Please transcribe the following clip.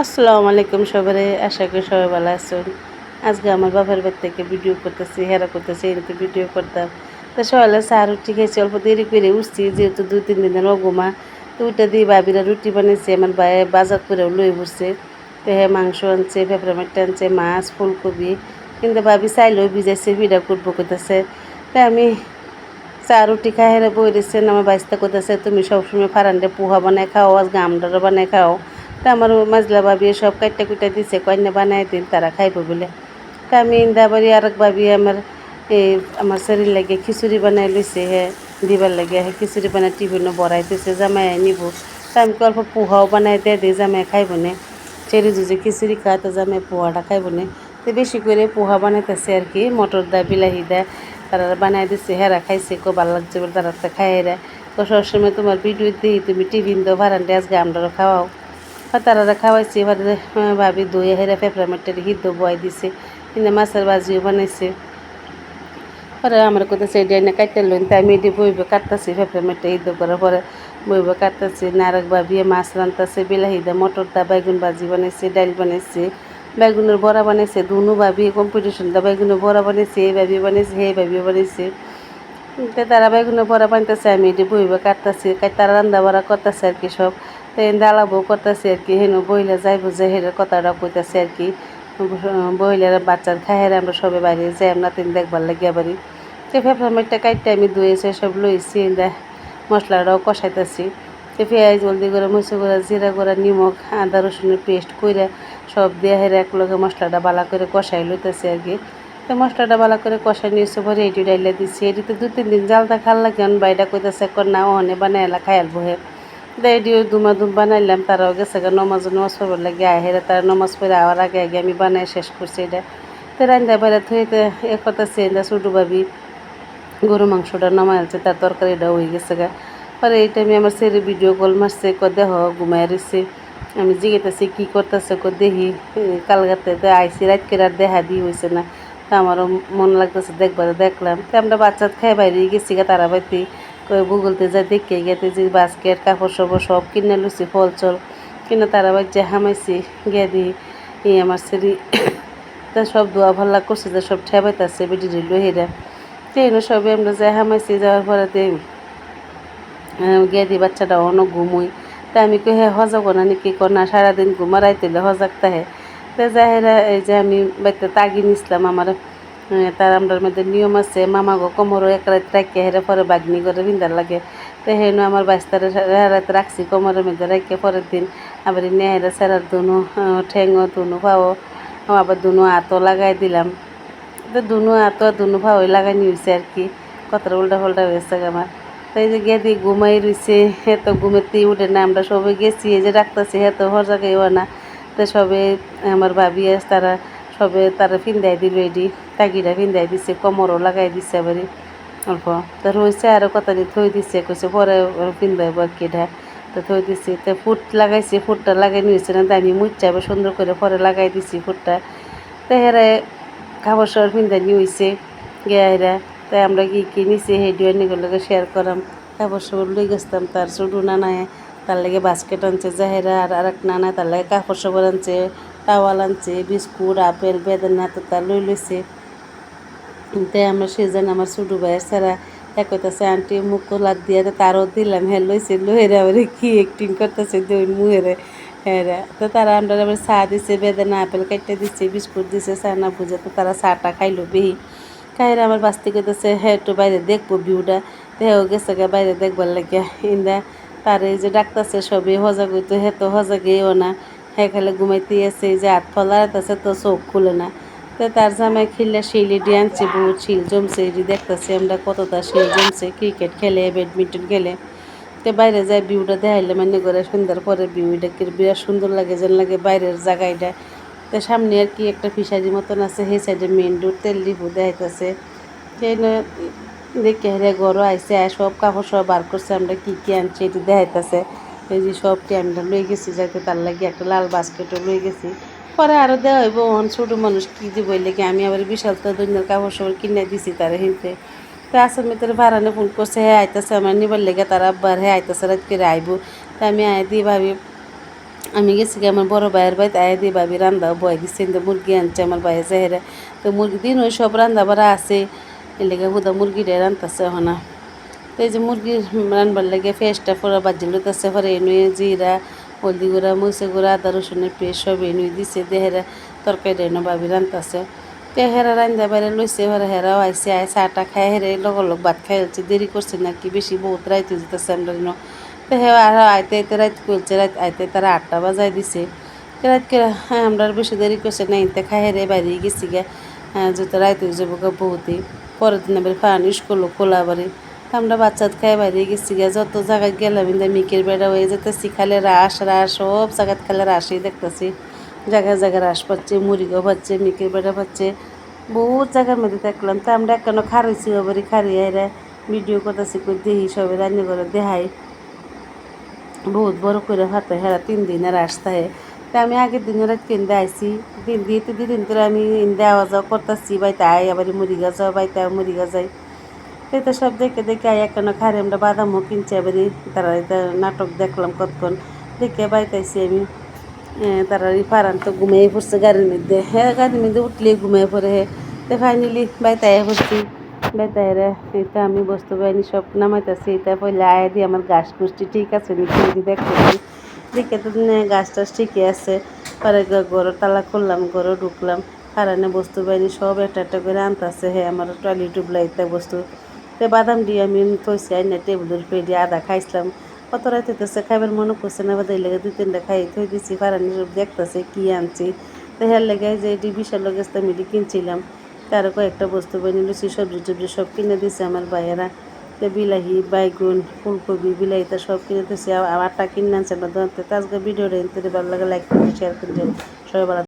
আসসালামু আলাইকুম সবাই, আশা করি সবাই ভালো আছেন। আজকে আমার বাবার বাড়ি থেকে ভিডিও করতেছি, হেরা করতেছি, এতে ভিডিও করতাম। তো সকালে চা রুটি খেয়েছি, অল্প দেরি করে উঠছি, যেহেতু 2-3 দিনের অগুমা। তো ওইটা দিয়ে ভাবিরা রুটি বানিয়েছে, আমার ভাই বাজার করেও লয়ে বসছে। তো হ্যাঁ, মাংস আনছে, পেঁপড়া মাট্টা আনছে, মাছ, ফুলকপি। কিন্তু ভাবি চাইলেও ভিজাইছে, ভিড়া করবো করতেছে। তো আমি চা রুটি খাই হেরে বই দিচ্ছেন, আমার বাইস্তা করতেছে তুমি সবসময় ফারান্ডে পোহা বানায় খাও, আজকে আমডারও বানায় খাও। তা আমার মাজলা ভাবি সব কাইটা কুইটা দিছে, কন্যা বানায় দিন তারা খাইব বলে। তা আমি ইন্দাবাড়ি আর এক ভাবি এই আমার শরীর লাগে খিচুড়ি বানাই লইছে, হ্যাঁ দিবার লাগে, হ্যাঁ খিচুড়ি বানাই টিফিনও বড়াইতেছে, জামাই নিব। তা আমি অল্প পোহাও বানাই দিই, জামাই খাইব না। ছেড়ে যদি খিচুড়ি খায় তো জামাই পোহাটা খাইব না। তো বেশি করে পোহা বানাইতেছে আর কি, মটর দা বিলাহি দা তারা বানাই দিচ্ছে, হেরা খাইছে, খুব ভালো লাগছে বলে তারা তো খাই হেরা। তো সবসময় তোমার ভিডিও দিই, তুমি টিফিন দাও ভাড়ান্ডে, আজকে আমরাও খাওয়াও। আর তারা খাওয়াইছে, এবার ভাবি দই হেরা পেঁপড়া মাট্টার হিদ্ধ বয় দিছে, কিন্তু মাছের ভাজিও বানাইছে। পরে আমার কোথাও সেই ডাইনে কাটতে লইন, তাই আমি এটি বইবে কাটতেছি, পেঁপড়া মাট্টা হিদ্ধ করার পরে বইবে কাটতেছি। নারক ভাবি মাছ রান্তাছে, বিলাহি দা মটর দা বেগুন ভাজি বানাইছে, ডাল বানাইছে, বেগুনের বড়া বানাইছে। দুনু ভাবি কম্পিটিশন দা বেগুনের বড়া বানাইছে, এই ভাবি বানাইছে, এই ভাবি বানাইছে। তো তারা বেগুনের বড়া বানতেছে, আমি এটি বইবে কাটতেছি, তারা রান্না বাড়া করতেছে আর কি সব। তো ডালা বউ করতেছে আর কি, হেন বইলে যাইব যে হের কথাটা কইতেছে আর কি। বইলের বাচ্চার খাইয়ে আমরা সবাই বাইরে যাই, আমরা তিন দেখবার লাগিয়া বাড়ি। তো পেঁপড়া মাটটা কাটতে আমি ধুয়েছে সব লইছি, মশলাটাও কষাইতেছি। তো পেঁয়াজ জলদি করে মরিচ করে জিরা করে নিমখ আদা রসুনের পেস্ট করে সব দিয়ে হেরে একলগে মশলাটা বালা করে কষাই লইতেছি আর কি। তো মশলাটা বালা করে কষাই নিয়েছে, পরে এটি ডাইলে দিচ্ছি। এটিতে 2-3 দিন জালটা খাল লাগে, বাইটা কইতেছে না ওহনে বানাইলা খায়াল বহে। এটিও দুমাদুম বানাইলাম, তারাও গেছে গা নমাজ পড়বার লাগে আহেরা, তারা নমাজ পড়ে আওয়ার আগে আগে আমি বানাই শেষ করছি এটা। তো রান্না বাইরে থইতে এ করতেছে, ছোটো ভাবি গরু মাংসটা নামাই আছে, তার তরকারিটা হয়ে গেছে গা। পরে এই টাইমে আমার ছেলে ভিডিও কল মারছে, দেহ ঘুমাই রয়েছে। আমি জিজ্ঞেতেছি কী করতেছে, দেখি কালগাতে আইসি রাত করে আর দেখা দিয়ে হয়েছে না। তা আমারও মন লাগতেছে দেখবার, দেখলাম। তো আমরা বাচ্চা খাই বাইরে গেছি গা, তারা বাড়িতে গুগলতে যা দেখে গেতে যে বাস্কেট কাপড় সাপড় সব কিনে লুছি, ফল চল কিনে তারা বাড়ি যে হামাইছি গিয়ে দিই। আমার ছেলে তা সব দোয়া ভাল্লা করছে, যে সব ঠেবাইতেছে বেটি লহিরা। ট্রেনে সবে আমরা যাই হামাইছি, যাওয়ার পরে গিয়ে দিই বাচ্চাটা অনেক ঘুমুই। তা আমি কই হ্যাঁ হজাব না নাকি না সারাদিন ঘুমা রাইতেলে হজাক তাহে। তো যাহেরা এই যে আমি বাড়িতে তাগি নিছিলাম আমার, তার আমরার মধ্যে নিয়ম আছে, মামা গো কোমরও এক রাত রাখিয়ে হেরে পরে বাগনি করে বিন্দার লাগে। তো হেন আমার বাইস্তারে রাত রাখছি কোমরের মধ্যে রাখিয়ে, পরের দিন আবার নেহেরা সেরার দুনো ঠেঙো দুনো পাও, আবার দুনো হাতও লাগাই দিলাম। তো দুনো হাত আর দুনো ভাওই লাগাই নিয়েছে আর কি, কতটা উল্টা পাল্টা হয়েছে আমার। তো এই যে গেদি ঘুমাই রয়েছে, হে তো ঘুমেতেই উঠে না, আমরা সবে গেছি এই যে ডাকতেছি, হে তো হর জায়গায় না। তো সবে আমার ভাবি আছে, তারা সবে তারা ফিন্দাই দিল, এডি তাগিরা ফিন্দাই দিছে, কোমরও লাগাই দিছে এবারে অল্প। তো রয়েছে আরও কথা দিয়ে থই দিছে, কইছে পরে ফিন্দাইব আর কি ঢা। তো থই দিছি, তো ফুট লাগাইছি, ফুটটা লাগাই নিয়েছে না, তো আমি মুচ্ছা সুন্দর করে পরে লাগাই দিছি ফুটটা। তো হেরে খাবার সবার ফিন্দানি হয়েছে গেরা। তাই আমরা কি কি নিছি হেডিও নিগুলোকে শেয়ার করাম। খাবার সবার লই গেছতাম, তার ছোটো নানায় তার লাগে বাস্কেট আনছে জাহেরা, আর আরেক নানায় তার লাগে কাপড় সবার আনছে, টাওয়াল আনছে, বিস্কুট আপেল বেদানা তো তার লই লইছে। তাই আমরা সেজন আমার ছোটো ভাইয়ের ছাড়া একতাছে আন্টি মুখ লাগ দিয়ে তারও দিলাম, হ্যাঁ লইছে লইরা আবার কি অ্যাক্টিং করতেছে দই মুহেরে। হ্যাঁ তো তারা আমরা আবার চা দিছে, বেদানা আপেল কাটতে দিচ্ছে, বিস্কুট দিছে, চা না বুঝে তো তারা চাটা খাইলো বেহি। খাইরে আমার বাস্তি করতেছে হ্যাঁ একটু বাইরে দেখবো ভিউটা। তো হ্যাঁ গেছে গা বাইরে দেখবার লাগিয়া ইন্দা। তার এই যে ডাক্তারছে সবই হজা গইতো, হ্যাঁ তো হজা গেও না, হ্যাঁ খালে ঘুমাইতে আছে, এই যে হাত ফলাইতেছে তো চোখ খুলে না। তো তার জামাই খেললে শিলি দিয়ে আনছে, বহুত শিল জমছে, এটি দেখতেছি আমরা কতটা শিল জমছে, ক্রিকেট খেলে ব্যাডমিন্টন খেলে। তো বাইরে যায় ভিউটা দেখাইলে মানে করে সুন্দর পরে ভিউটা বিরাট সুন্দর লাগে, যেন লাগে বাইরের জায়গাটা। তো সামনে আর কি একটা ফিশারি মতন আছে, সেই সাইডে মেন রোড তেল ডিপো দেখাইতেছে। সেই দেখে হেরে ঘরও আইসে, সব কাপড় সব বার করছে, আমরা কী কী আনছি এটি দেখাইতেছে। এই যে সবটি আমরা লই গেছি, যাতে তার লাগে একটা লাল বাস্কেটও লই গেছি। পরে আরও দেওয়া হইব, ছোটো মানুষ কী দিব লেগে আমি আবার বিশাল তো দুনিয়ার কাপড় সবার কিনে দিছি তারা হিনতে। তো আসল মেয়েদের ভাড়ানে ফোন করছে, হ্যাঁ আইতেছে আমার নিবার লেগে, তারা আব্বার হ্যাঁ আইতেছে রাত করে আইব। তা আমি আয় দিয়ে ভাবি আমি গেছি কি আমার বড় ভাইয়ের বাড়িতে আয়া দিয়ে ভাবি রান্দা বয় দিচ্ছে কিন্তু মুরগি আনছে আমার ভাইয়ের জাহেরা তো মুরগি দিন ওই সব রান্দা বাড়া আছে এর লেগে হুদা মুরগিটা রান্তাছে এখন না। তো এই যে মুরগির রান্নার লেগে ফেসটা পুরো বাজি লইতেছে পরে এনুয়ে জিরা হলদি গুঁড়া মরিচের গুঁড়া আদা রসুনের পেস্ট সব এনুই দিছে দেহেরা তরকারি এনে ভাবি রান্তাছে। তো হেরা রান্দা বাইরে লইছে পরে হেরাও আইসে আয় চাটা খাই হেরে লগ ভাত খাই হচ্ছে দেরি করছে নাকি বেশি বহুত রাইতে যেতেছে আমরা তো হ্যাঁ আর আইতে আইতে রাত করছে রাত আইতে তারা 8টা বাজায় দিছে রাত করে হ্যাঁ আমরা আর বেশি দেরি করছে না ইনতে খাই হেরে বাইরে গেছি গে যেতে রাইতে যাবো গা বহুতেই পরের দিন আবার ফান স্কুল খোলা বাড়ি আমরা বাচ্চা খাই বাইরে গেছি গে যত জায়গায় গেলাম ইন্দা মিকের বেড়া হয়ে যেতেছি খালে রাস সব জায়গায় খালে রাসই দেখতেছি জায়গায় জায়গায় রাস পাচ্ছে মুড়িগাও পাচ্ছে মিকের বেড়া পাচ্ছে বহুত জায়গার মধ্যে দেখলাম তো আমরা কেন খারাইছি বাড়ি খারিয়ে ভিডিও করতেছি কই দেহি সবাই রান্না করে দেখাই বহুত বড় করে হাতে হেরা 3 দিনের আসতে হয় তা আমি আগের দিনের রাত কিনতে আইসি দিন দিয়ে 2 দিন ধরে আমি ইন্দে আওয়া যাওয়া করতেছি বাইতে আয় আবার মুড়িগা যাওয়া বাইতে মুড়িগা যাই তো এটা সব দেখে দেখে আয় কেন খারে আমরা বাদামও কিনছি এবারে তারা এটা নাটক দেখলাম কতক্ষণ দেখে বাইতাইছি আমি তারা ফারান তো ঘুমিয়ে পড়ছে গাড়ির মধ্যে হ্যাঁ গাড়ির মধ্যে উঠলে ঘুমিয়ে পড়ে তো ফাইনালি বাইতে আয় পড়ছি বেতাইরে এটা আমি বস্তু বাহিনী সব নামাইতেছি এটা পয়লা আয়া দিয়ে আমার গাছ গুষ্টি ঠিক আছে নাকি দেখতেছি দেখে তো গাছ টাছ ঠিকই আছে পরে গরু তালা করলাম গরু ঢুকলাম কারণে বস্তু বাহিনী সব একটা করে আনতেছে হ্যাঁ আমার টয়লেট টুবলাইতে বস্তু তো বাদাম দিয়ে আমি থইছি আইনা টেবিলের উপরে দিয়ে আদা খাইছিলাম কত রাত হইতেছে খাইবার মনে করছে না বাদাই লেগে 2-3টা খাই থই দিছি ফারানি সব দেখতেছে কী আনছি তো হ্যার লেগে যে এটি বিশাল গেছে আমি কিনছিলাম তারও কয়েকটা বস্তু বানিয়ে লুচি সবজি টবজি সব কিনে দিছে আমার ভাইয়েরা তো বিলাহি বাইগুন ফুলকপি বিলাহিটা সব কিনে দিছে আবার আটা কিনে আনছে আমার দোকান থেকে আজকে ভিডিওটা ভালো লাগে লাইক করে শেয়ার করে সবাই ভালো